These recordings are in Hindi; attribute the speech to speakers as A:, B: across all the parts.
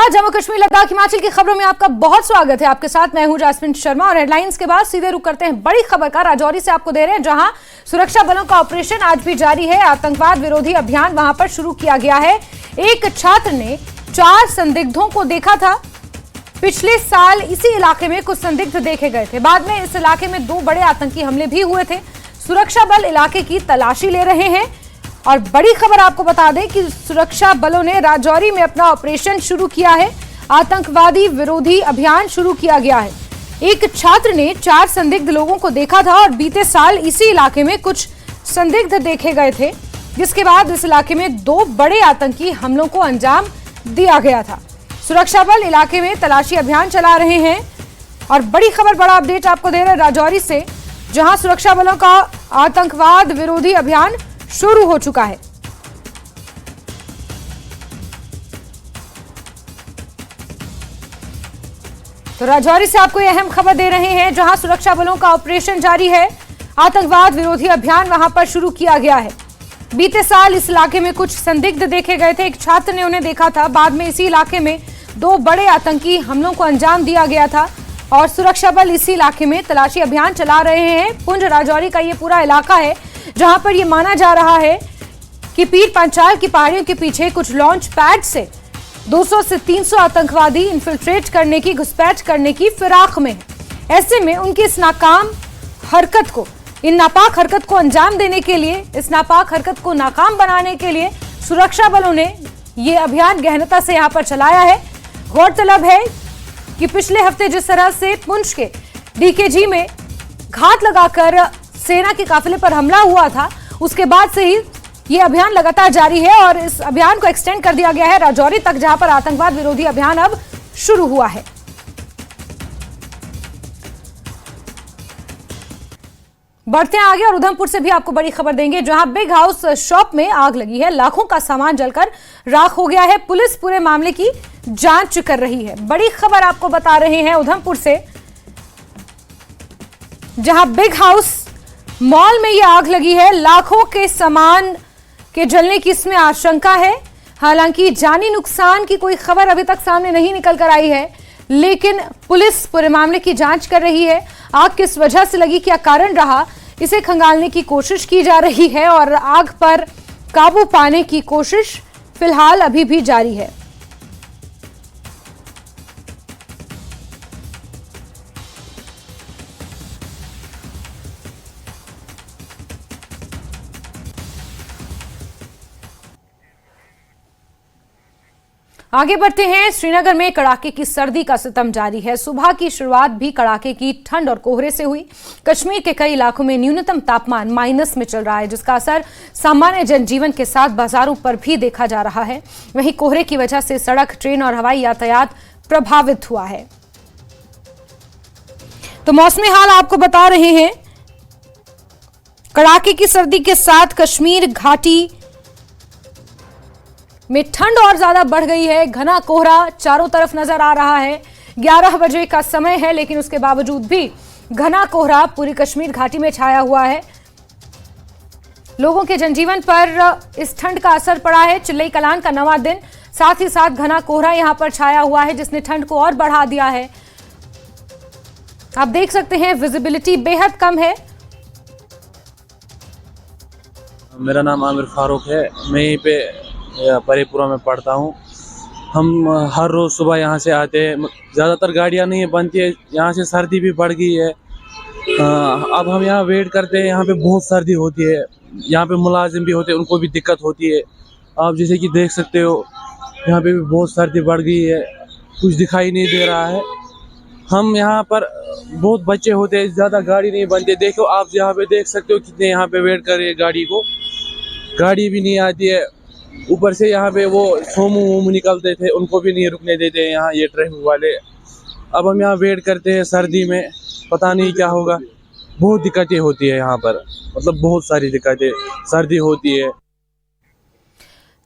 A: नमस्कार। जम्मू कश्मीर, लद्दाख, हिमाचल की खबरों में आपका बहुत स्वागत है। आपके साथ मैं हूं जास्मिन शर्मा और हेडलाइंस के बाद सीधे रुक करते हैं बड़ी खबर का। राजौरी से आपको दे रहे हैं, जहां सुरक्षा बलों का ऑपरेशन आज भी जारी है। आतंकवाद विरोधी अभियान वहां पर शुरू किया गया है। एक छात्र ने 4 संदिग्धों को देखा था। पिछले साल इसी इलाके में कुछ संदिग्ध देखे गए थे। बाद में इस इलाके में 2 बड़े आतंकी हमले भी हुए थे। सुरक्षा बल इलाके की तलाशी ले रहे हैं और बड़ी खबर आपको बता दें कि सुरक्षा बलों ने राजौरी में अपना ऑपरेशन शुरू किया है। आतंकवादी विरोधी अभियान शुरू किया गया है। एक छात्र ने 4 संदिग्ध लोगों को देखा था और बीते साल इसी इलाके में कुछ संदिग्ध देखे गए थे, जिसके बाद इस इलाके में 2 बड़े आतंकी हमलों को अंजाम दिया गया था। सुरक्षा बल इलाके में तलाशी अभियान चला रहे हैं और बड़ी खबर, बड़ा अपडेट आपको दे रहे हैं राजौरी से, जहां सुरक्षा बलों का आतंकवाद विरोधी अभियान शुरू हो चुका है। तो राजौरी से आपको यह अहम खबर दे रहे हैं, जहां सुरक्षा बलों का ऑपरेशन जारी है। आतंकवाद विरोधी अभियान वहां पर शुरू किया गया है। बीते साल इस इलाके में कुछ संदिग्ध देखे गए थे। एक छात्र ने उन्हें देखा था। बाद में इसी इलाके में 2 बड़े आतंकी हमलों को अंजाम दिया गया था और सुरक्षा बल इसी इलाके में तलाशी अभियान चला रहे हैं। पुंज राजौरी का ये पूरा इलाका है, जहां पर यह माना जा रहा है कि पीर पंचाल की पहाड़ियों के पीछे कुछ लॉन्च पैड से 200 से 300 आतंकवादी इन्फिल्ट्रेट करने की, घुसपैठ करने की फिराक में है। ऐसे में उनकी इस नापाक हरकत को अंजाम देने के लिए, इस नापाक हरकत को नाकाम बनाने के लिए सुरक्षा बलों ने यह अभियान गहनता से यहां पर चलाया है। गौरतलब है कि पिछले हफ्ते जिस तरह से पुंछ के डीकेजी में घात लगाकर सेना के काफिले पर हमला हुआ था, उसके बाद से ही यह अभियान लगातार जारी है और इस अभियान को एक्सटेंड कर दिया गया है राजौरी तक, जहां पर आतंकवाद विरोधी अभियान अब शुरू हुआ है। बढ़ते हैं आगे और उधमपुर से भी आपको बड़ी खबर देंगे, जहां बिग हाउस शॉप में आग लगी है। लाखों का सामान जलकर राख हो गया है। पुलिस पूरे मामले की जांच कर रही है। बड़ी खबर आपको बता रहे हैं उधमपुर से, जहां बिग हाउस मॉल में यह आग लगी है। लाखों के सामान के जलने की इसमें आशंका है। हालांकि जानी नुकसान की कोई खबर अभी तक सामने नहीं निकल कर आई है, लेकिन पुलिस पूरे मामले की जांच कर रही है। आग किस वजह से लगी, क्या कारण रहा, इसे खंगालने की कोशिश की जा रही है और आग पर काबू पाने की कोशिश फिलहाल अभी भी जारी है। आगे बढ़ते हैं। श्रीनगर में कड़ाके की सर्दी का सितम जारी है। सुबह की शुरुआत भी कड़ाके की ठंड और कोहरे से हुई। कश्मीर के कई इलाकों में न्यूनतम तापमान माइनस में चल रहा है, जिसका असर सामान्य जनजीवन के साथ बाजारों पर भी देखा जा रहा है। वहीं कोहरे की वजह से सड़क, ट्रेन और हवाई यातायात प्रभावित हुआ है। तो मौसमी हाल आपको बता रहे हैं। कड़ाके की सर्दी के साथ कश्मीर घाटी में ठंड और ज्यादा बढ़ गई है। घना कोहरा चारों तरफ नजर आ रहा है। 11 बजे का समय है, लेकिन उसके बावजूद भी घना कोहरा पूरी कश्मीर घाटी में छाया हुआ है। लोगों के जनजीवन पर इस ठंड का असर पड़ा है। चिल्लई कलान का 9वां दिन, साथ ही साथ घना कोहरा यहां पर छाया हुआ है, जिसने ठंड को और बढ़ा दिया है। आप देख सकते हैं विजिबिलिटी बेहद कम है।
B: मेरा नाम आमिर फारूक है। मैं यहीं पे परेपुरा में पढ़ता हूँ। हम हर रोज़ सुबह यहाँ से आते हैं। ज़्यादातर गाड़ियाँ नहीं बनती है। यहाँ से सर्दी भी बढ़ गई है। अब हम यहाँ वेट करते हैं। यहाँ पे बहुत सर्दी होती है। यहाँ पे मुलाजिम भी होते हैं, उनको भी दिक्कत होती है। आप जैसे कि देख सकते हो, यहाँ पे भी बहुत सर्दी बढ़ गई है। कुछ दिखाई नहीं दे रहा है। हम यहाँ पर बहुत बच्चे होते हैं, ज़्यादा गाड़ी नहीं बनती। देखो, आप यहाँ पे देख सकते हो कितने यहाँ पे वेट कर रहे हैं गाड़ी को। गाड़ी भी नहीं आती है। ऊपर से यहाँ पे वो सोमू निकलते थे, उनको भी नहीं रुकने देते हैं यहाँ ये ट्रैफिक वाले। अब हम यहाँ वेट करते हैं सर्दी में, पता नहीं क्या होगा। बहुत दिक्कतें होती है यहाँ पर, मतलब बहुत सारी दिक्कतें सर्दी होती है।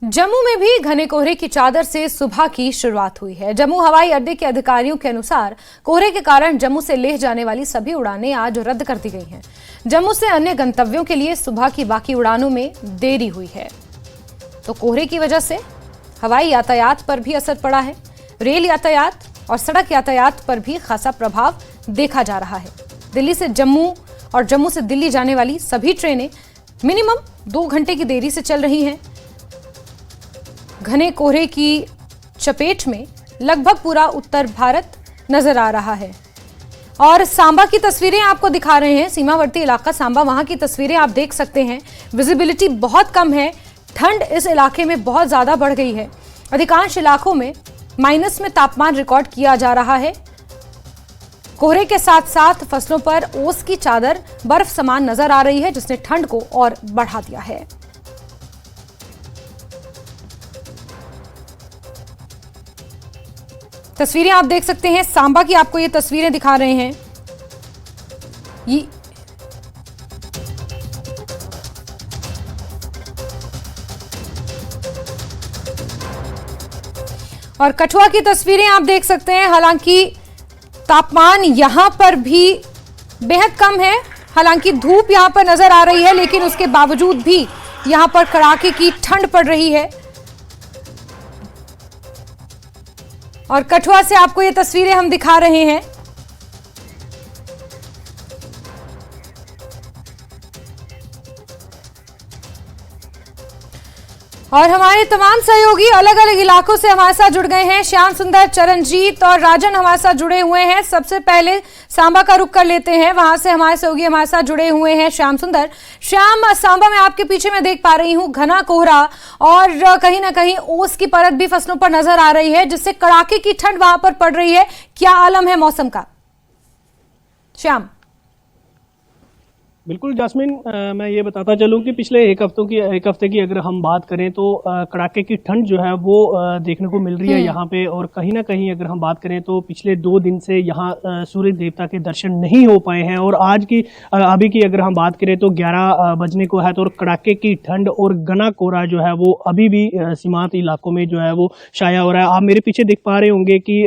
A: जम्मू में भी घने कोहरे की चादर से सुबह की शुरुआत हुई है। जम्मू हवाई अड्डे के अधिकारियों के अनुसार कोहरे के कारण जम्मू से लेह जाने वाली सभी उड़ानें आज रद्द कर दी गई हैं। जम्मू से अन्य गंतव्यों के लिए सुबह की बाकी उड़ानों में देरी हुई है। तो कोहरे की वजह से हवाई यातायात पर भी असर पड़ा है। रेल यातायात और सड़क यातायात पर भी खासा प्रभाव देखा जा रहा है। दिल्ली से जम्मू और जम्मू से दिल्ली जाने वाली सभी ट्रेनें मिनिमम 2 घंटे की देरी से चल रही हैं। घने कोहरे की चपेट में लगभग पूरा उत्तर भारत नजर आ रहा है। और सांबा की तस्वीरें आपको दिखा रहे हैं, सीमावर्ती इलाका सांबा, वहां की तस्वीरें आप देख सकते हैं। विजिबिलिटी बहुत कम है, ठंड इस इलाके में बहुत ज्यादा बढ़ गई है। अधिकांश इलाकों में माइनस में तापमान रिकॉर्ड किया जा रहा है। कोहरे के साथ साथ फसलों पर ओस की चादर बर्फ समान नजर आ रही है, जिसने ठंड को और बढ़ा दिया है। तस्वीरें आप देख सकते हैं, सांबा की आपको ये तस्वीरें दिखा रहे हैं। ये और कठुआ की तस्वीरें आप देख सकते हैं। हालांकि तापमान यहां पर भी बेहद कम है, हालांकि धूप यहां पर नजर आ रही है, लेकिन उसके बावजूद भी यहां पर कड़ाके की ठंड पड़ रही है। और कठुआ से आपको ये तस्वीरें हम दिखा रहे हैं। और हमारे तमाम सहयोगी अलग अलग इलाकों से हमारे साथ जुड़ गए हैं। श्याम सुंदर, चरणजीत और राजन हमारे साथ जुड़े हुए हैं। सबसे पहले सांबा का रुख कर लेते हैं, वहां से हमारे सहयोगी हमारे साथ जुड़े हुए हैं। श्याम सुंदर, श्याम, सांबा में आपके पीछे मैं देख पा रही हूं घना कोहरा और कहीं ना कहीं ओस की परत भी फसलों पर नजर आ रही है, जिससे कड़ाके की ठंड वहां पर पड़ रही है। क्या आलम है मौसम का? श्याम।
C: बिल्कुल जास्मिन, मैं ये बताता चलूं कि पिछले एक हफ्ते की अगर हम बात करें तो कड़ाके की ठंड जो है वो देखने को मिल रही है यहाँ पे। और कहीं ना कहीं अगर हम बात करें तो पिछले 2 दिन से यहाँ सूर्य देवता के दर्शन नहीं हो पाए हैं। और आज की अभी की अगर हम बात करें तो 11 बजने को है, तो कड़ाके की ठंड और घना कोहरा जो है वो अभी भी सीमांत इलाकों में जो है वो छाया हो रहा है। आप मेरे पीछे देख पा रहे होंगे कि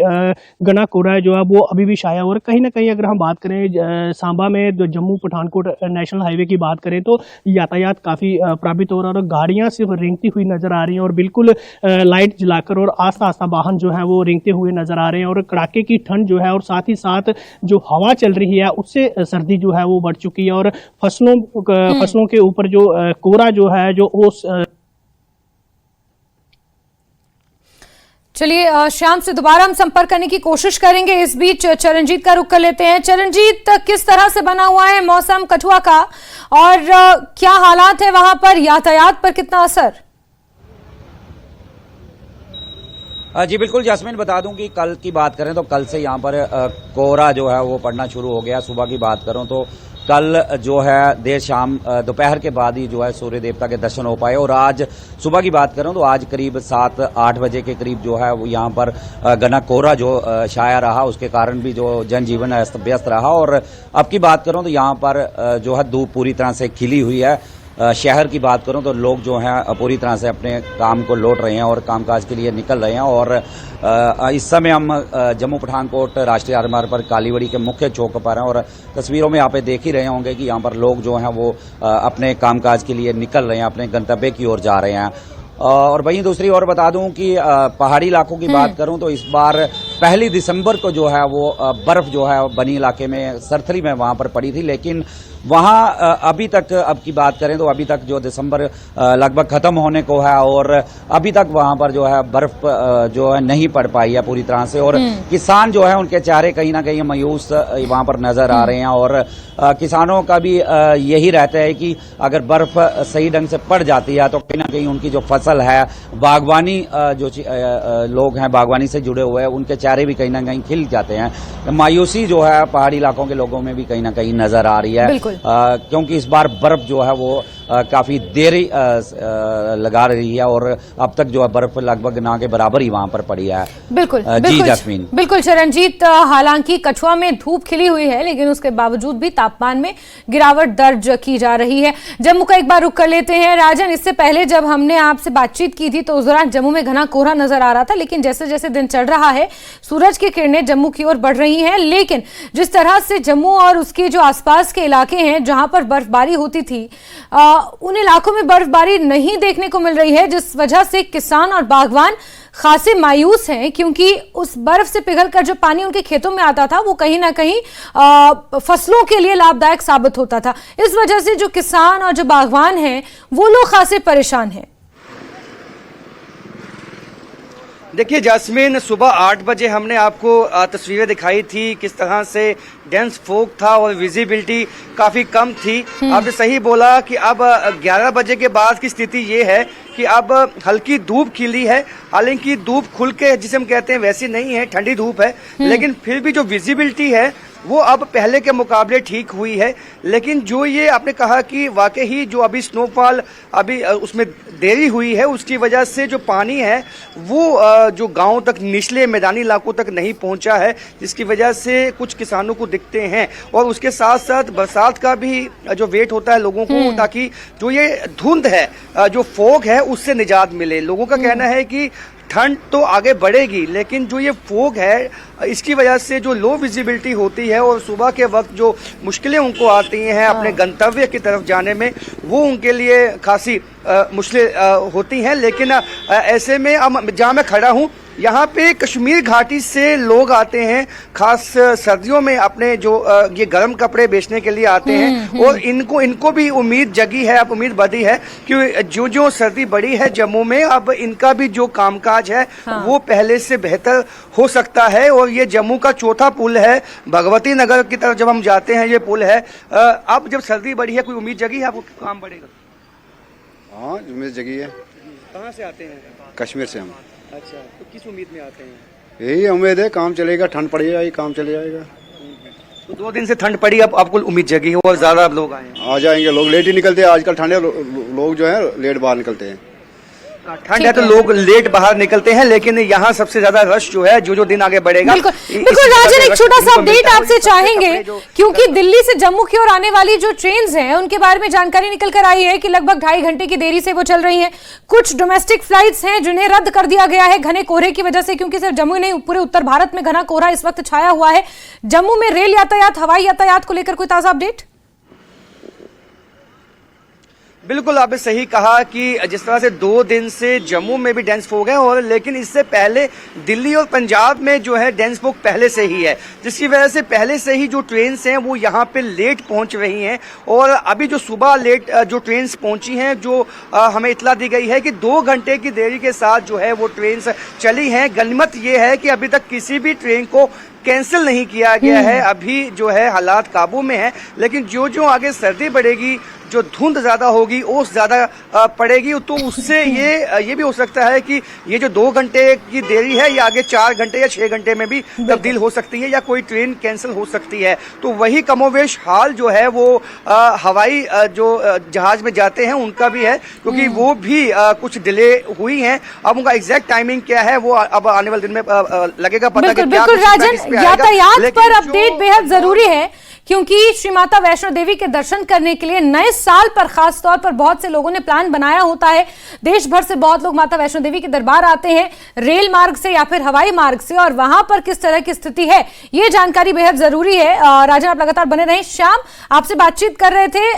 C: घना कोहरा जो है वो अभी भी छाया हो रहा है। कहीं ना कहीं अगर हम बात करें सांबा में जम्मू पठानकोट नेशनल हाईवे की बात करें तो यातायात काफी प्रभावित हो रहा है और गाड़ियां सिर्फ रेंगती हुई नजर आ रही हैं और बिल्कुल लाइट जलाकर और आस्ता आस्ता वाहन जो है वो रेंगते हुए नजर आ रहे हैं। और कड़ाके की ठंड जो है और साथ ही साथ जो हवा चल रही है उससे सर्दी जो है वो बढ़ चुकी है। और फसलों के ऊपर जो कोहरा जो है जो ओस।
A: चलिए श्याम से दोबारा हम संपर्क करने की कोशिश करेंगे। इस बीच चरणजीत का रुख कर लेते हैं। चरणजीत, किस तरह से बना हुआ है मौसम कठुआ का और क्या हालात है वहां पर, यातायात पर कितना असर?
D: जी बिल्कुल जास्मिन, बता दूं कि कल की बात करें तो कल से यहाँ पर कोहरा जो है वो पड़ना शुरू हो गया। सुबह की बात करूं तो कल जो है देर शाम दोपहर के बाद ही जो है सूर्य देवता के दर्शन हो पाए। और आज सुबह की बात करूं तो आज करीब 7-8 बजे के करीब जो है वो यहाँ पर घना कोहरा जो छाया रहा, उसके कारण भी जो जनजीवन अस्त व्यस्त रहा। और अब की बात करूं तो यहाँ पर जो है धूप पूरी तरह से खिली हुई है। शहर की बात करूं तो लोग जो हैं पूरी तरह से अपने काम को लौट रहे हैं और कामकाज के लिए निकल रहे हैं। और इस समय हम जम्मू पठानकोट राष्ट्रीय राजमार्ग पर कालीवड़ी के मुख्य चौक पर हैं और तस्वीरों में आप देख ही रहे होंगे कि यहाँ पर लोग जो हैं वो अपने कामकाज के लिए निकल रहे हैं, अपने गंतव्य की ओर जा रहे हैं। और वहीं दूसरी ओर बता दूं कि पहाड़ी इलाकों की बात करूं तो इस बार 1 दिसंबर को जो है वो बर्फ जो है बनी इलाके में सरथली में वहां पर पड़ी थी, लेकिन वहां अभी तक अब की बात करें तो अभी तक जो दिसंबर लगभग खत्म होने को है और अभी तक वहां पर जो है बर्फ जो है नहीं पड़ पाई है पूरी तरह से। और किसान जो है उनके चेहरे कहीं ना कहीं मायूस वहां पर नजर आ रहे हैं। और किसानों का भी यही रहता है कि अगर बर्फ सही ढंग से पड़ जाती है तो कहीं ना कहीं उनकी जो फसल है, बागवानी जो लोग हैं बागवानी से जुड़े हुए हैं, उनके चेहरे भी कहीं ना कहीं खिल जाते हैं। मायूसी जो है पहाड़ी इलाकों के लोगों में भी कहीं ना कहीं नजर आ रही है, क्योंकि इस बार बर्फ जो है वो काफी देर लगा रही है और अब तक जो है बर्फ लगभग ना के बराबर ही वहां पर पड़ी है।
A: बिल्कुल
D: जी जास्मीन।
A: बिल्कुल चरणजीत, हालांकि कठुआ में धूप खिली हुई है लेकिन उसके बावजूद भी तापमान में गिरावट दर्ज की जा रही है। जम्मू का एक बार रुख कर लेते हैं। राजन, इससे पहले जब हमने आपसे बातचीत की थी तो उस दौरान जम्मू में घना कोहरा नजर आ रहा था, लेकिन जैसे जैसे दिन चढ़ रहा है सूरज की किरणें जम्मू की ओर बढ़ रही हैं। लेकिन जिस तरह से जम्मू और उसके जो आसपास के इलाके हैं जहां पर बर्फबारी होती थी उन इलाकों में बर्फबारी नहीं देखने को मिल रही है, जिस वजह से किसान और बागवान खासे मायूस हैं, क्योंकि उस बर्फ से पिघलकर जो पानी उनके खेतों में आता था वो कहीं ना कहीं फसलों के लिए लाभदायक साबित होता था। इस वजह से जो किसान और जो बागवान हैं वो लोग खासे परेशान हैं।
E: देखिए जास्मीन, सुबह 8 बजे हमने आपको तस्वीरें दिखाई थी किस तरह से डेंस फॉग था और विजिबिलिटी काफी कम थी। आपने सही बोला कि अब 11 बजे के बाद की स्थिति ये है कि अब हल्की धूप खिली है। हालांकि धूप खुल के जिसे हम कहते हैं वैसी नहीं है, ठंडी धूप है, लेकिन फिर भी जो विजिबिलिटी है वो अब पहले के मुकाबले ठीक हुई है। लेकिन जो ये आपने कहा कि वाकई ही जो अभी स्नोफॉल अभी उसमें देरी हुई है, उसकी वजह से जो पानी है वो जो गांव तक, निचले मैदानी इलाकों तक नहीं पहुंचा है, जिसकी वजह से कुछ किसानों को दिक्कतें हैं। और उसके साथ साथ बरसात का भी जो वेट होता है लोगों को, ताकि जो ये धुंध है, जो फॉग है, उससे निजात मिले। लोगों का कहना है कि ठंड तो आगे बढ़ेगी, लेकिन जो ये फॉग है इसकी वजह से जो लो विजिबिलिटी होती है और सुबह के वक्त जो मुश्किलें उनको आती हैं अपने गंतव्य की तरफ जाने में, वो उनके लिए खासी मुश्किलें होती हैं। लेकिन ऐसे में अब जहाँ मैं खड़ा हूँ यहाँ पे कश्मीर घाटी से लोग आते हैं, खास सर्दियों में अपने जो ये गर्म कपड़े बेचने के लिए आते हैं। और इनको भी उम्मीद जगी है, अब उम्मीद बढ़ी है कि जो सर्दी बढ़ी है जम्मू में, अब इनका भी जो कामकाज है वो पहले से बेहतर हो सकता है। और ये जम्मू का चौथा पुल है, भगवती नगर की तरफ जब हम जाते हैं ये पुल है। अब जब सर्दी बढ़ी है, कोई उम्मीद जगी है आपको काम बढ़ेगा?
F: हाँ, उम्मीद जगी है।
E: कहाँ से आते हैं?
F: कश्मीर से हम।
E: अच्छा, तो किस उम्मीद में आते हैं?
F: यही उम्मीद है काम चलेगा, ठंड पड़ जाएगी, काम चले जाएगा।
E: तो 2 दिन से ठंड पड़ी, अब आपको उम्मीद जगी है और ज्यादा अब लोग आए हैं?
F: आ जाएंगे लोग, लेट ही निकलते हैं आजकल, ठंड है, लोग जो है लेट बाहर निकलते हैं।
E: ठंड है तो लोग लेट बाहर निकलते हैं, लेकिन यहाँ सबसे ज्यादा रश जो है जो दिन आगे बढ़ेगा।
A: बिल्कुल राजन, एक छोटा सा अपडेट आपसे चाहेंगे, क्योंकि दिल्ली से जम्मू की ओर आने वाली जो ट्रेन्स हैं उनके बारे में जानकारी निकल कर आई है कि लगभग 2.5 घंटे की देरी से वो चल रही हैं। कुछ डोमेस्टिक फ्लाइट्स हैं जिन्हें रद्द कर दिया गया है घने कोहरे की वजह से, क्योंकि सिर्फ जम्मू ही नहीं पूरे उत्तर भारत में घना कोहरा इस वक्त छाया हुआ है। जम्मू में रेल यातायात, हवाई यातायात को लेकर कोई ताजा अपडेट?
E: बिल्कुल आपने सही कहा कि जिस तरह से 2 दिन से जम्मू में भी डेंस फॉग है, और लेकिन इससे पहले दिल्ली और पंजाब में जो है डेंस फॉग पहले से ही है, जिसकी वजह से पहले से ही जो ट्रेन्स हैं वो यहाँ पे लेट पहुंच रही हैं। और अभी जो सुबह लेट जो ट्रेन्स पहुंची हैं, जो हमें इतला दी गई है कि 2 घंटे की देरी के साथ जो है वो ट्रेन्स चली हैं। गनीमत ये है कि अभी तक किसी भी ट्रेन को कैंसिल नहीं किया गया है, अभी जो है हालात काबू में है। लेकिन जो आगे सर्दी बढ़ेगी, जो धुंध ज्यादा होगी, ओस ज्यादा पड़ेगी, तो उससे ये भी हो सकता है कि ये जो 2 घंटे की देरी है ये आगे 4 घंटे या 6 घंटे में भी तब्दील हो सकती है, या कोई ट्रेन कैंसिल हो सकती है। तो वही कमोवेश हाल जो है वो हवाई जो जहाज में जाते हैं उनका भी है, क्योंकि वो भी कुछ डिले हुई हैं। अब उनका एग्जैक्ट टाइमिंग क्या है वो अब आने वाले दिन में लगेगा पता।
A: बिल्कुल राजन, यातायात पर अपडेट बेहद जरूरी है, क्योंकि श्री माता वैष्णो देवी के दर्शन करने के लिए नए साल पर खास तौर पर बहुत से लोगों ने प्लान बनाया होता है। देश भर से बहुत लोग माता वैष्णो देवी के दरबार आते हैं, रेल मार्ग से या फिर हवाई मार्ग से, और वहां पर किस तरह की स्थिति है ये जानकारी बेहद जरूरी है। राजन, आप लगातार बने रहें। श्याम, आपसे बातचीत कर रहे थे,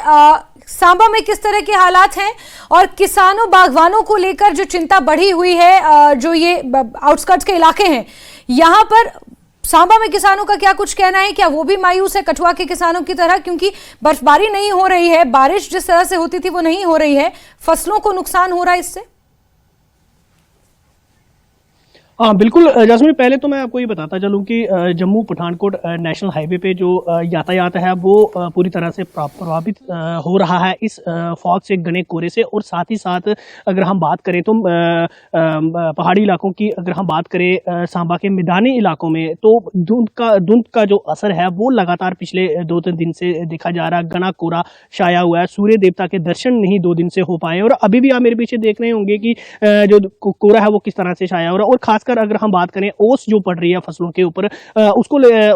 A: सांबा में किस तरह के हालात हैं और किसानों बागवानों को लेकर जो चिंता बढ़ी हुई है, जो ये आउटस्कर्ट्स के इलाके हैं, यहाँ पर सांबा में किसानों का क्या कुछ कहना है? क्या वो भी मायूस है कठुआ के किसानों की तरह, क्योंकि बर्फबारी नहीं हो रही है, बारिश जिस तरह से होती थी वो नहीं हो रही है, फसलों को नुकसान हो रहा है इससे?
C: हाँ बिल्कुल जास्मीन, पहले तो मैं आपको ये बताता चलूँ कि जम्मू पठानकोट नेशनल हाईवे पे जो यातायात है वो पूरी तरह से प्रभावित हो रहा है इस फॉग से, घने कोहरे से। और साथ ही साथ अगर हम बात करें तो पहाड़ी इलाकों की अगर हम बात करें, सांबा के मैदानी इलाकों में, तो धुंध का जो असर है वो लगातार पिछले 2-3 दिन से देखा जा रहा है। घना कोहरा छाया हुआ है, सूर्य देवता के दर्शन नहीं 2 दिन से हो पाए, और अभी भी आप मेरे पीछे देख रहे होंगे कि जो कोहरा है वो किस तरह से छाया हो रहा है। और खास खासकर अगर हम बात करें ओस जो पड़ रही है फसलों के ऊपर,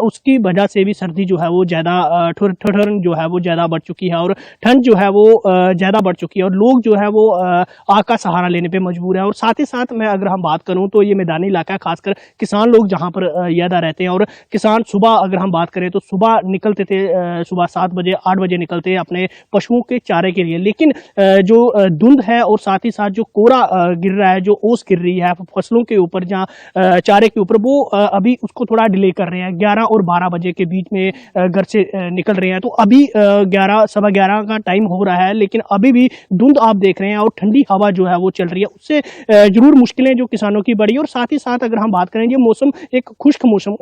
C: उसकी वजह से भी सर्दी जो है वो ज़्यादा ठंड जो है वो ज़्यादा बढ़ चुकी है और ठंड जो है वो ज़्यादा बढ़ चुकी है और लोग जो है वो आग का सहारा लेने पे मजबूर है। और साथ ही साथ मैं अगर हम बात करूं तो ये मैदानी इलाका है, खासकर किसान लोग जहां पर ज़्यादा रहते हैं और किसान सुबह अगर हम बात करें तो सुबह निकलते थे, सुबह 7 बजे 8 बजे निकलते हैं अपने पशुओं के चारे के लिए, लेकिन जो धुंध है और साथ ही साथ जो कोहरा गिर रहा है, जो ओस गिर रही है फसलों के ऊपर जहाँ चारे के ऊपर, वो अभी उसको थोड़ा डिले कर रहे हैं। 11 और 12 बजे के बीच में घर से निकल रहे हैं, तो अभी 11 सवा 11 का टाइम हो रहा है, लेकिन अभी भी धुंध आप देख रहे हैं और ठंडी हवा जो है वो चल रही है, उससे जरूर मुश्किलें जो किसानों की बढ़ी। और साथ ही साथ अगर हम बात करें, ये मौसम एक खुश्क मौसम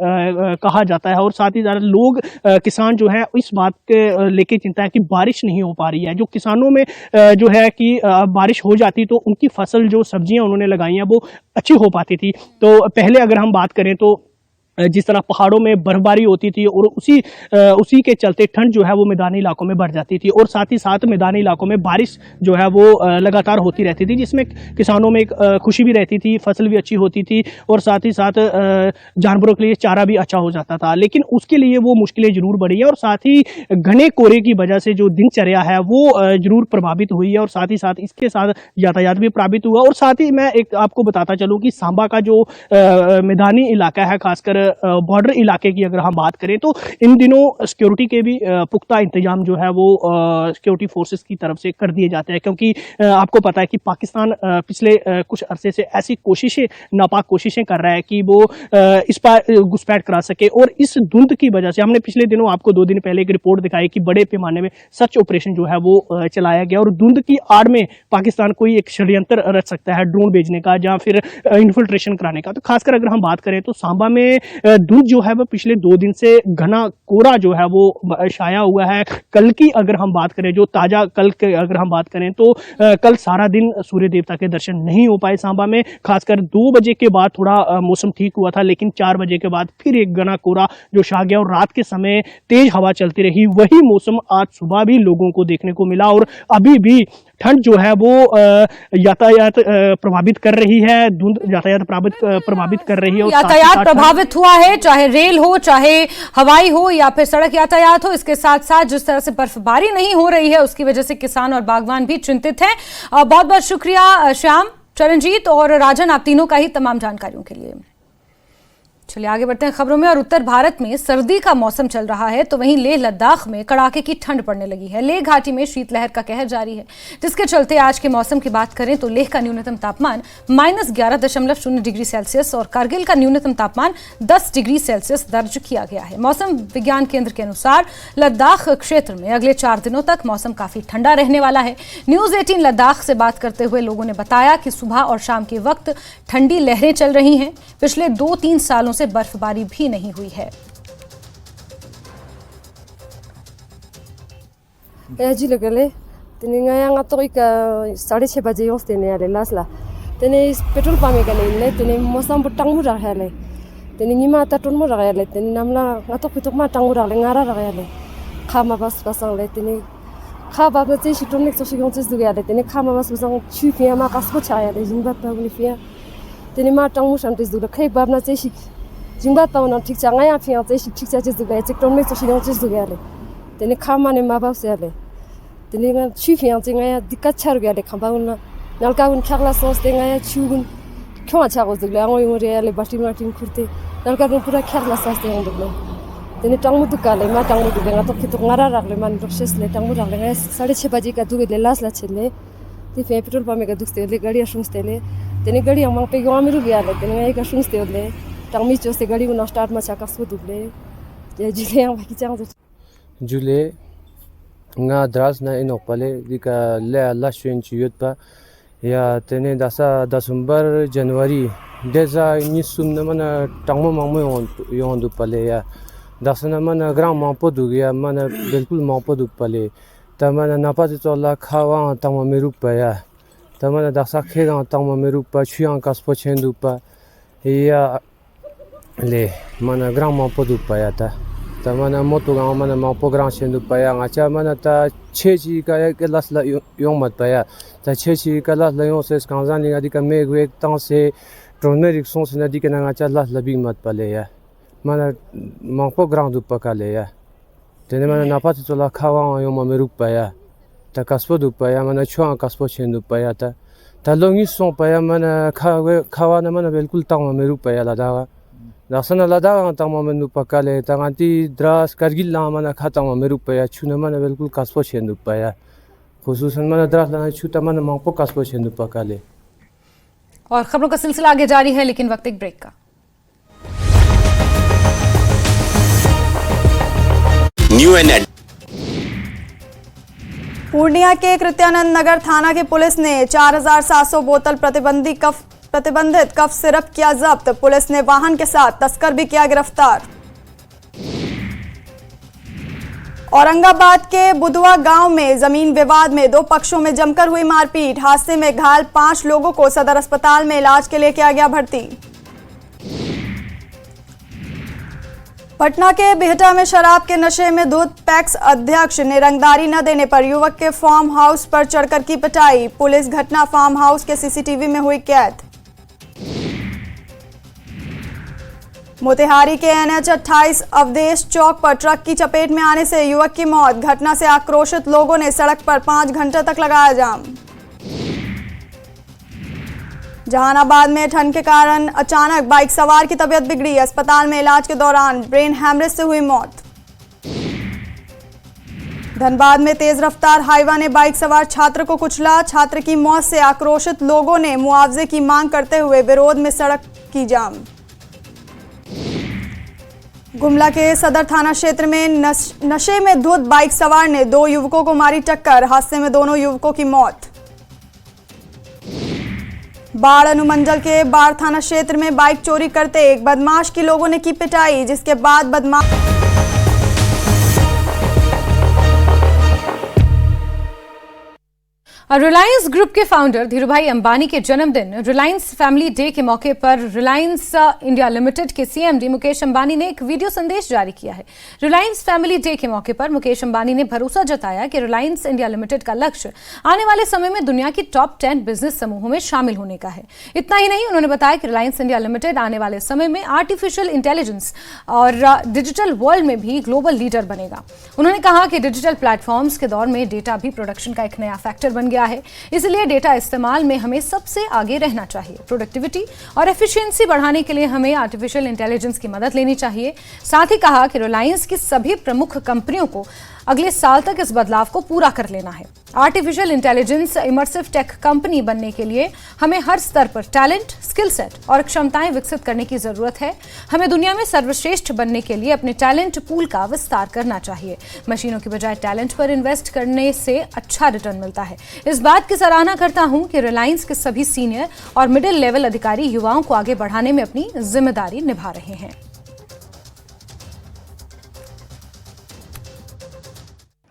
C: कहा जाता है और साथ ही साथ लोग किसान जो है इस बात के लेके चिंता है कि बारिश नहीं हो पा रही है। जो किसानों में जो है कि बारिश हो जाती तो उनकी फसल जो सब्जियां उन्होंने लगाई हैं वो अच्छी हो पाती थी। तो पहले अगर हम बात करें तो जिस तरह पहाड़ों में बर्फबारी होती थी और उसी के चलते ठंड जो है वो मैदानी इलाकों में बढ़ जाती थी और साथ ही साथ मैदानी इलाकों में बारिश जो है वो लगातार होती रहती थी, जिसमें किसानों में एक खुशी भी रहती थी, फसल भी अच्छी होती थी और साथ ही साथ जानवरों के लिए चारा भी अच्छा हो जाता था। लेकिन उसके लिए वो मुश्किलें जरूर बढ़ी है और साथ ही घने कोहरे की वजह से जो दिनचर्या है वो जरूर प्रभावित हुई है और साथ ही साथ इसके साथ यातायात भी प्रभावित हुआ। और साथ ही मैं एक आपको बताता चलूँ कि सांबा का जो मैदानी इलाका है, खासकर बॉर्डर इलाके की अगर हम बात करें तो इन दिनों सिक्योरिटी के भी पुख्ता इंतजाम जो है वो सिक्योरिटी फोर्सेस की तरफ से कर दिए जाते हैं, क्योंकि आपको पता है कि पाकिस्तान पिछले कुछ अरसे से ऐसी नापाक कोशिशें कर रहा है कि वो इस पर घुसपैठ करा सके। और इस धुंध की वजह से हमने पिछले दिनों आपको 2 दिन पहले एक रिपोर्ट दिखाई कि बड़े पैमाने में सर्च ऑपरेशन जो है वो चलाया गया और धुंध की आड़ में पाकिस्तान कोई एक षड्यंत्र रच सकता है ड्रोन भेजने का या फिर इन्फिल्ट्रेशन कराने का। तो खासकर अगर हम बात करें तो सांबा में धुंध जो है वो पिछले 2 दिन से घना कोहरा जो है वो छाया हुआ है। कल की अगर हम बात करें, जो ताजा कल के अगर हम बात करें तो कल सारा दिन सूर्य देवता के दर्शन नहीं हो पाए सांबा में। खासकर 2 बजे के बाद थोड़ा मौसम ठीक हुआ था, लेकिन 4 बजे के बाद फिर एक घना कोहरा जो छा गया और रात के समय तेज हवा चलती रही। वही मौसम आज सुबह भी लोगों को देखने को मिला और अभी भी ठंड जो है वो यातायात प्रभावित कर रही है, धुंध यातायात प्रभावित कर रही है और
A: यातायात प्रभावित हुआ है, चाहे रेल हो, चाहे हवाई हो या फिर सड़क यातायात हो। इसके साथ साथ जिस तरह से बर्फबारी नहीं हो रही है उसकी वजह से किसान और बागवान भी चिंतित हैं। बहुत बहुत शुक्रिया श्याम, चरणजीत और राजन, आप तीनों का ही तमाम जानकारियों के लिए। चलिए आगे बढ़ते हैं खबरों में। और उत्तर भारत में सर्दी का मौसम चल रहा है तो वहीं लेह लद्दाख में कड़ाके की ठंड पड़ने लगी है। लेह घाटी में शीतलहर का कहर जारी है, जिसके चलते आज के मौसम की बात करें तो लेह का न्यूनतम तापमान -11.0 डिग्री सेल्सियस और कारगिल का न्यूनतम तापमान 10 डिग्री सेल्सियस दर्ज किया गया है। मौसम विज्ञान केंद्र के अनुसार लद्दाख क्षेत्र में अगले 4 दिनों तक मौसम काफी ठंडा रहने वाला है। न्यूज 18 लद्दाख से बात करते हुए लोगों ने बताया कि सुबह और शाम के वक्त ठंडी लहरें चल रही हैं। पिछले 2-3 सालों से बर्फबारी भी नहीं हुई है।
G: जी लगले तने ngaya तो एक 6:30 बजे होते ने आले लासला तने पेट्रोल पंप का ले तने मौसम बटंग मुरा है ले तने निमा टन मुरा है ले तने नामला ngato पितुक मा टंग मुरा ले ngara रहा ले खामा बस pasang ले तने खा बाबा से शिटोन ने तो शिगों से दुगा ले तने खामा बस pasang छुफिया मा कासको छाया ले जिंबा पावनी फिया तने मा टंग मु शांति दुगा खै बाबना से शि जिंबा पावना ठीक चा ngaya फिया से ठीक चा दुगा चिकटोन में तो शिगों से दुगा ले तने खामा ने मा बाव से ले तने छुफिया से ngaya दिक्कत छार गया ले खबाउना नलका उन खगला सोस दे ngaya छुगुन क्यों अच्छा को दुगले आंगो यो रे ले बाटी माटी खुरते नलका उन पूरा खगला सोस दे दुगले तने टांगमु दुकाले मा टांगमु दुगले तो कितो ngara रागले मान प्रोसेस ले टांगमु रागले 6:30 बजे का दुगले लास ला छले ते पेट्रोल पंप का दुखते ले गाड़ी सुनते ले तने गाड़ी हम पे गांव में रु गया ले तने का सुनते ले टांगमी चोसे गाड़ी को स्टार्ट मा चाका सो दुगले ये जिले हम बाकी चांग
H: जुले nga dras na inokpale dika le la shwen chiyot pa ya tene dasa December January deza ni sum na mana tangmo mangmo yon du pale ya dasa na mana gram ma po du ya mana bilkul ma po du pale ta mana na pa to la khawa tangmo meru pa ya ta mana dasa khega tangmo meru pa chuang kas po chen du pa ya le mana gram ma po du pa ya ta mana moto ga mana ma program sendu paya ngacha mana ta chechi ka ke las la yong mat paya ta chechi ka las la yong se skanzan ni adika me gwe tang se Tronme riksong sina di kena ngaca lah lebih mat pale ya. Mana mangpo ground dupa kale ya. Tene mana napat itu lah kawang ayo mamerupa ya. Ta kaspo dupa ya mana chuang kaspo chen dupa ya ta. Ta longi song pa ya mana kawa na mana belkul tang mamerupa ya ladawa. Dasana ladawa tang mamenupa kale ta nganti dras kargil la mana khatang mamerupa ya chuna mana belkul kaspo chen dupa ya. खुसूसन mana dras la chuta mana mangpo kaspo chen dupa kale.
A: और खबरों का सिलसिला आगे जारी है, लेकिन वक्त एक ब्रेक का।
I: पूर्णिया के कृत्यानंद नगर थाना की पुलिस ने 4700 बोतल प्रतिबंधित कफ सिरप किया जब्त। पुलिस ने वाहन के साथ तस्कर भी किया गिरफ्तार। औरंगाबाद के बुधवा गांव में जमीन विवाद में दो पक्षों में जमकर हुई मारपीट। हादसे में घायल 5 लोगों को सदर अस्पताल में इलाज के लिए किया गया भर्ती। पटना के बिहटा में शराब के नशे में धुत पैक्स अध्यक्ष ने रंगदारी न देने पर युवक के फार्म हाउस पर चढ़कर की पिटाई। पुलिस घटना फार्म हाउस के सीसीटीवी में हुई कैद। मोतिहारी के NH 28 अवधेश चौक पर ट्रक की चपेट में आने से युवक की मौत। घटना से आक्रोशित लोगों ने सड़क पर 5 घंटे तक लगाया जाम। जहानाबाद में ठंड के कारण अचानक बाइक सवार की तबीयत बिगड़ी। अस्पताल में इलाज के दौरान ब्रेन हैमरेज से हुई मौत। धनबाद में तेज रफ्तार हाईवा ने बाइक सवार छात्र को कुचला। छात्र की मौत से आक्रोशित लोगों ने मुआवजे की मांग करते हुए विरोध में सड़क की जाम। गुमला के सदर थाना क्षेत्र में नशे में धुत बाइक सवार ने 2 युवकों को मारी टक्कर। हादसे में दोनों युवकों की मौत। बाढ़ अनुमंडल के बाढ़ थाना क्षेत्र में बाइक चोरी करते एक बदमाश की लोगों ने की पिटाई, जिसके बाद बदमाश
A: रिलायंस ग्रुप के फाउंडर धीरूभाई अंबानी के जन्मदिन रिलायंस फैमिली डे के मौके पर रिलायंस इंडिया लिमिटेड के सीएमडी मुकेश अंबानी ने एक वीडियो संदेश जारी किया है। रिलायंस फैमिली डे के मौके पर मुकेश अंबानी ने भरोसा जताया कि रिलायंस इंडिया लिमिटेड का लक्ष्य आने वाले समय में दुनिया की टॉप 10 बिजनेस समूहों में शामिल होने का है। इतना ही नहीं, उन्होंने बताया कि रिलायंस इंडिया लिमिटेड आने वाले समय में आर्टिफिशियल इंटेलिजेंस और डिजिटल वर्ल्ड में भी ग्लोबल लीडर बनेगा। उन्होंने कहा कि डिजिटल प्लेटफॉर्म्स के दौर में डेटा भी प्रोडक्शन का एक नया फैक्टर बन गया है, इसलिए डेटा इस्तेमाल में हमें सबसे आगे रहना चाहिए। प्रोडक्टिविटी और एफिशिएंसी बढ़ाने के लिए हमें आर्टिफिशियल इंटेलिजेंस की मदद लेनी चाहिए। साथ ही कहा कि रिलायंस की सभी प्रमुख कंपनियों को अगले साल तक इस बदलाव को पूरा कर लेना है। Artificial intelligence immersive tech company बनने के लिए हमें हर स्तर पर टैलेंट, स्किल सेट और क्षमताएं विकसित करने की जरूरत है। हमें दुनिया में सर्वश्रेष्ठ बनने के लिए अपने टैलेंट पूल का विस्तार करना चाहिए। मशीनों की बजाय टैलेंट पर इन्वेस्ट करने से अच्छा रिटर्न मिलता है। इस बात की सराहना करता हूं कि रिलायंस के सभी सीनियर और मिडिल लेवल अधिकारी युवाओं को आगे बढ़ाने में अपनी जिम्मेदारी निभा रहे हैं।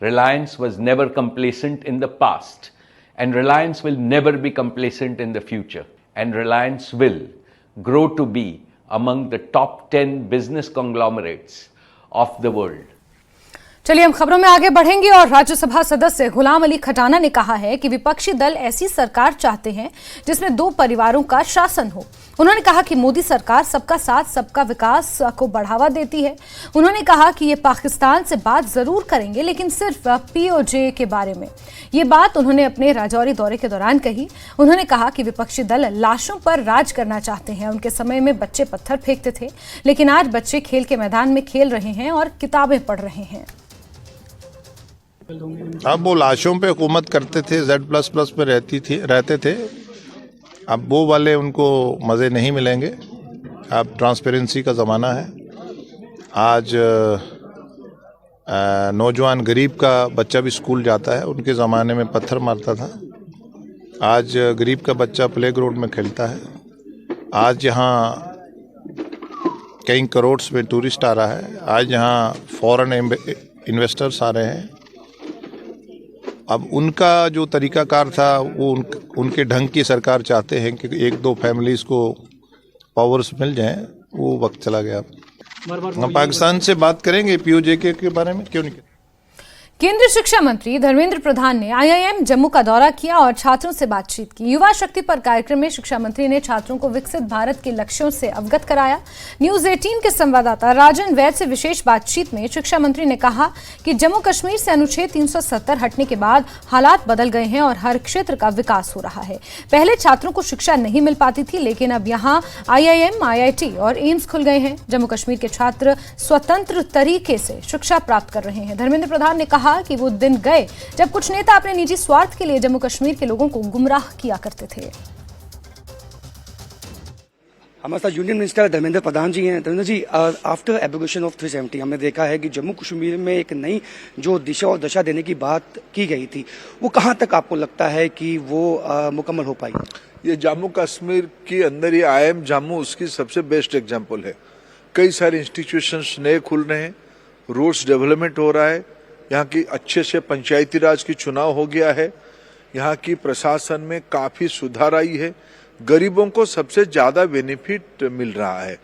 J: Reliance was never complacent in the past, and Reliance will never be complacent in the future. And Reliance will grow to be among the top 10 business conglomerates of the world.
A: चलिए हम खबरों में आगे बढ़ेंगे और राज्यसभा सदस्य गुलाम अली खटाना ने कहा है कि विपक्षी दल ऐसी सरकार चाहते हैं जिसमें 2 परिवारों का शासन हो। उन्होंने कहा कि मोदी सरकार सबका साथ सबका विकास को बढ़ावा देती है। उन्होंने कहा कि ये पाकिस्तान से बात जरूर करेंगे, लेकिन सिर्फ पीओजे के बारे में। ये बात उन्होंने अपने राजौरी दौरे के दौरान कही। उन्होंने कहा कि विपक्षी दल लाशों पर राज करना चाहते हैं। उनके समय में बच्चे पत्थर फेंकते थे, लेकिन आज बच्चे खेल के मैदान में खेल रहे हैं और किताबें पढ़ रहे हैं।
K: अब वो लाशों पे हुकूमत करते थे, Z++ पे रहते थे। अब वो वाले उनको मज़े नहीं मिलेंगे। अब ट्रांसपेरेंसी का ज़माना है। आज नौजवान गरीब का बच्चा भी स्कूल जाता है। उनके ज़माने में पत्थर मारता था, आज गरीब का बच्चा प्ले ग्राउंड में खेलता है। आज यहाँ कई करोड़ में टूरिस्ट आ रहा है। आज यहाँ फॉरेन इन्वेस्टर्स आ रहे हैं। अब उनका जो तरीकाकार था वो उनके ढंग की सरकार चाहते हैं कि 1-2 फैमिलीज़ को पावर्स मिल जाएं। वो वक्त चला गया। हम पाकिस्तान से बात करेंगे पीओजे के बारे में, क्यों नहीं?
A: केंद्रीय शिक्षा मंत्री धर्मेंद्र प्रधान ने आईआईएम जम्मू का दौरा किया और छात्रों से बातचीत की। युवा शक्ति पर कार्यक्रम में शिक्षा मंत्री ने छात्रों को विकसित भारत के लक्ष्यों से अवगत कराया। न्यूज 18 के संवाददाता राजन वैद से विशेष बातचीत में शिक्षा मंत्री ने कहा कि जम्मू कश्मीर से अनुच्छेद 370 हटने के बाद हालात बदल गए हैं और हर क्षेत्र का विकास हो रहा है। पहले छात्रों को शिक्षा नहीं मिल पाती थी, लेकिन अब यहाँ आईआईएम, आईआईटी और एम्स खुल गए हैं। जम्मू कश्मीर के छात्र स्वतंत्र तरीके से शिक्षा प्राप्त कर रहे हैं। धर्मेंद्र प्रधान ने कहा कि वो दिन गए जब कुछ नेता अपने निजी स्वार्थ के लिए जम्मू कश्मीर के लोगों को गुमराह किया करते थे।
E: हमारे साथ यूनियन मिनिस्टर धर्मेंद्र प्रधान जी हैं। Dharmendra ji, after abrogation of 370 हमने देखा है कि जम्मू कश्मीर में एक नई जो दिशा और दशा देने की बात की गई थी, वो कहाँ तक आपको लगता है कि वो मुकम्मल हो पाई?
L: ये जम्मू कश्मीर के अंदर ये आईआईएम जम्मू उसकी सबसे बेस्ट एग्जाम्पल है। कई सारे इंस्टीट्यूशंस नए खुल रहे हैं, रोड्स डेवलपमेंट हो रहा है, यहाँ की अच्छे से पंचायती राज की चुनाव हो गया है, यहाँ की प्रशासन में काफी सुधार आई है, गरीबों को सबसे ज्यादा बेनिफिट मिल रहा है।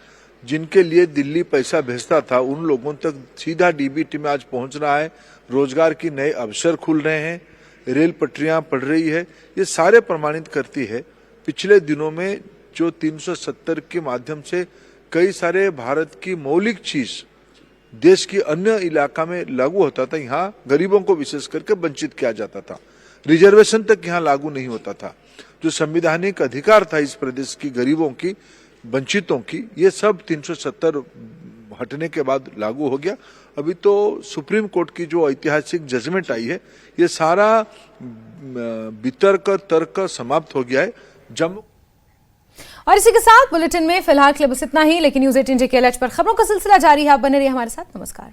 L: जिनके लिए दिल्ली पैसा भेजता था उन लोगों तक सीधा डीबीटी में आज पहुंच रहा है। रोजगार की नए अवसर खुल रहे हैं, रेल पटरियां पड़ रही है। ये सारे प्रमाणित करती है पिछले दिनों में जो 370 के माध्यम से कई सारे भारत की मौलिक चीज देश की अन्य इलाका में लागू होता था, यहाँ गरीबों को विशेष करके वंचित किया जाता था। रिजर्वेशन तक यहाँ लागू नहीं होता था। जो संवैधानिक अधिकार था इस प्रदेश की गरीबों की, वंचितों की, ये सब 370 हटने के बाद लागू हो गया। अभी तो सुप्रीम कोर्ट की जो ऐतिहासिक जजमेंट आई है, ये सारा वितर्क तर्क समाप्त हो गया है। जम्मू
A: और इसी के साथ बुलेटिन में फिलहाल के लिए बस इतना ही, लेकिन न्यूज 18 JKLH पर खबरों का सिलसिला जारी है। आप बने रहिए हमारे साथ। नमस्कार।